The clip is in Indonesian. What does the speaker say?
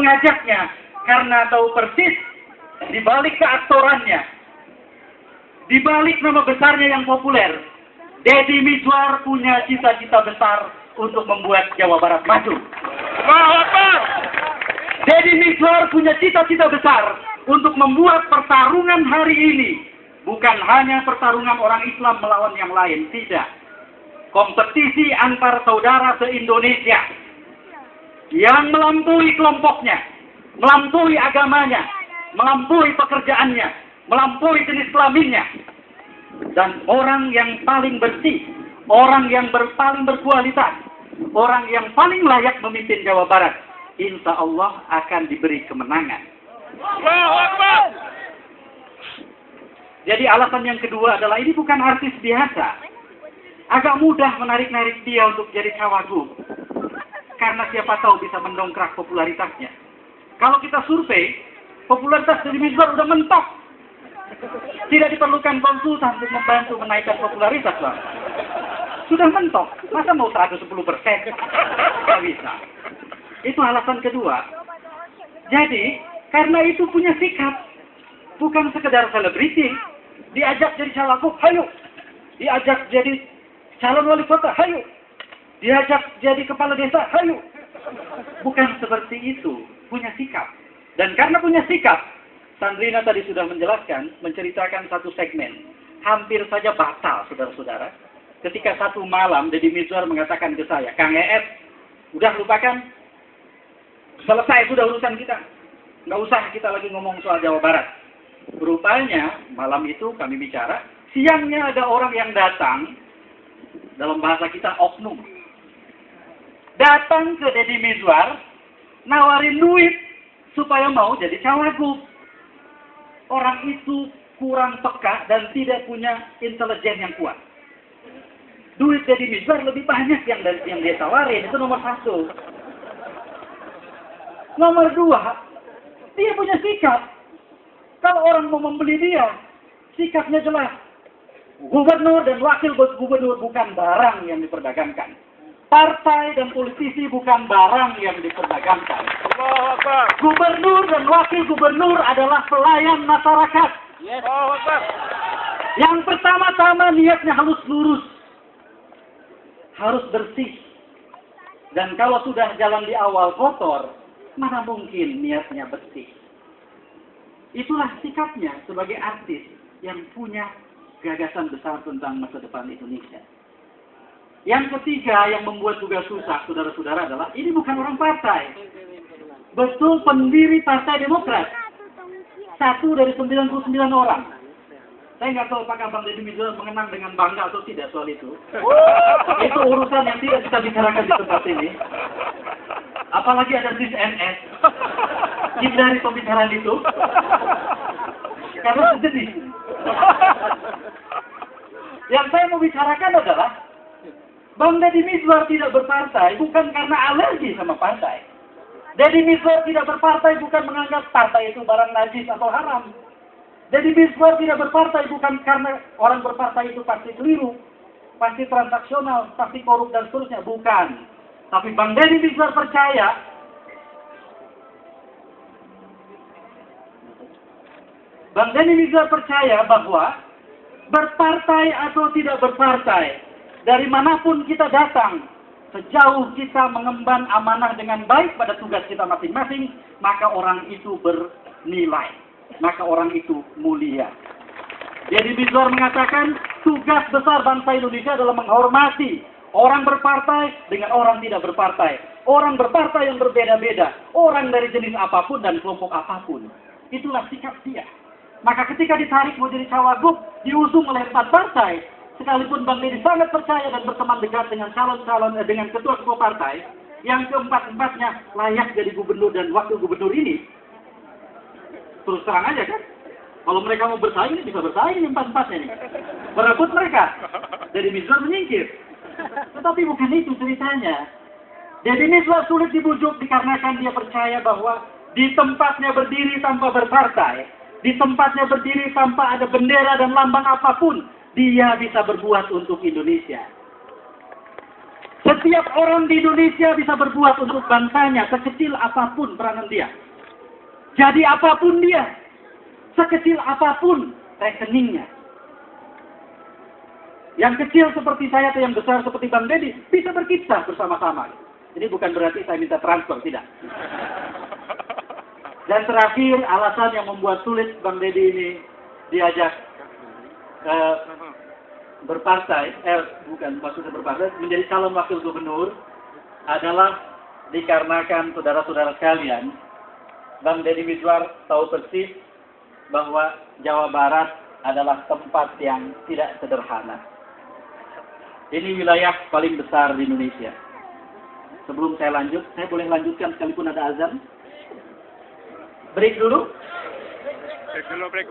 mengajaknya karena tahu persis di balik keaktorannya, di balik nama besarnya yang populer, Deddy Mizwar punya cita-cita besar untuk membuat Jawa Barat maju. Deddy Mizwar punya cita-cita besar untuk membuat pertarungan hari ini bukan hanya pertarungan orang Islam melawan yang lain, tidak. Kompetisi antar saudara se-Indonesia yang melampaui kelompoknya, melampaui agamanya, melampaui pekerjaannya, melampaui jenis kelaminnya. Dan orang yang paling bersih, orang yang paling berkualitas, orang yang paling layak memimpin Jawa Barat, insya Allah akan diberi kemenangan. Jadi alasan yang kedua adalah ini bukan artis biasa. Agak mudah menarik-narik dia untuk jadi cawagup. Karena siapa tahu bisa mendongkrak popularitasnya. Kalau kita survei, popularitas Deddy Mizwar udah mentok. Tidak diperlukan konsultan untuk membantu menaikkan popularitas, Bang. Sudah mentok. Masa mau 110%? Tidak bisa. Itu alasan kedua. Jadi, karena itu punya sikap. Bukan sekedar selebriti. Diajak jadi cawagup, hayo. Diajak jadi calon wali kota, hayo. Diajak jadi kepala desa, hayo. Bukan seperti itu. Punya sikap. Dan karena punya sikap, Sandrina tadi sudah menjelaskan, menceritakan satu segmen. Hampir saja batal, saudara-saudara. Ketika satu malam, Deddy Mizwar mengatakan ke saya, Kang EF, udah lupakan. Selesai sudah urusan kita. Nggak usah kita lagi ngomong soal Jawa Barat. Rupanya, malam itu kami bicara, siangnya ada orang yang datang, dalam bahasa kita oknum, datang ke Deddy Mizwar, nawarin duit supaya mau jadi cawagup. Orang itu kurang peka dan tidak punya intelijen yang kuat. Duit Deddy Mizwar lebih banyak yang dia tawarin, itu nomor satu. Nomor dua, dia punya sikap. Kalau orang mau membeli dia, sikapnya jelas. Gubernur dan wakil gubernur bukan barang yang diperdagangkan. Partai dan politisi bukan barang yang diperdagangkan. Gubernur dan wakil gubernur adalah pelayan masyarakat. Yang pertama-tama niatnya harus lurus. Harus bersih. Dan kalau sudah jalan di awal kotor, mana mungkin niatnya bersih. Itulah sikapnya sebagai artis yang punya gagasan besar tentang masa depan Indonesia. Yang ketiga yang membuat juga susah, saudara-saudara, adalah ini bukan orang partai. Betul pendiri Partai Demokrat. 1 dari 99 orang. Saya nggak tahu apakah Bang Deddy Mizwar mengenang dengan bangga atau tidak soal itu. Itu urusan yang tidak kita bicarakan di tempat ini. Apalagi ada sis NS. Hindari pembicaraan itu. Karena sedih. Yang saya mau bicarakan adalah Bang Deddy Mizwar tidak berpartai bukan karena alergi sama partai. Deddy Mizwar tidak berpartai bukan menganggap partai itu barang najis atau haram. Deddy Mizwar tidak berpartai bukan karena orang berpartai itu pasti keliru, pasti transaksional, pasti korup dan seterusnya. Bukan. Tapi Bang Deddy Mizwar percaya bahwa berpartai atau tidak berpartai, dari manapun kita datang, sejauh kita mengemban amanah dengan baik pada tugas kita masing-masing, maka orang itu bernilai, maka orang itu mulia. Deddy Mizwar mengatakan, tugas besar bangsa Indonesia adalah menghormati orang berpartai dengan orang tidak berpartai. Orang berpartai yang berbeda-beda, orang dari jenis apapun dan kelompok apapun. Itulah sikap dia. Maka ketika ditarik mau jadi cawagup, diusung oleh 4 partai, sekalipun Bang Deddy sangat percaya dan berteman dekat dengan dengan ketua-ketua partai, yang keempat-empatnya layak jadi gubernur dan wakil gubernur ini, terus terang aja kan, kalau mereka mau bersaing, bisa bersaing empat-empatnya nih. Berebut mereka. Deddy Mizwar menyingkir. Tetapi bukan itu ceritanya. Deddy Mizwar sulit dibujuk dikarenakan dia percaya bahwa di tempatnya berdiri tanpa berpartai, di tempatnya berdiri tanpa ada bendera dan lambang apapun, dia bisa berbuat untuk Indonesia. Setiap orang di Indonesia bisa berbuat untuk bangsanya, sekecil apapun peranan dia. Jadi apapun dia, sekecil apapun rekeningnya. Yang kecil seperti saya atau yang besar seperti Bang Deddy, bisa berkisah bersama-sama. Ini bukan berarti saya minta transfer, tidak. Dan terakhir, alasan yang membuat sulit Bang Deddy ini diajak berpartai, bukan maksudnya berpartai, menjadi calon wakil gubernur adalah dikarenakan saudara-saudara sekalian, Bang Deddy Mizwar tahu persis bahwa Jawa Barat adalah tempat yang tidak sederhana. Ini wilayah paling besar di Indonesia. Sebelum saya lanjut, saya boleh lanjutkan sekalipun ada azan? Break dulu? Break dulu, break.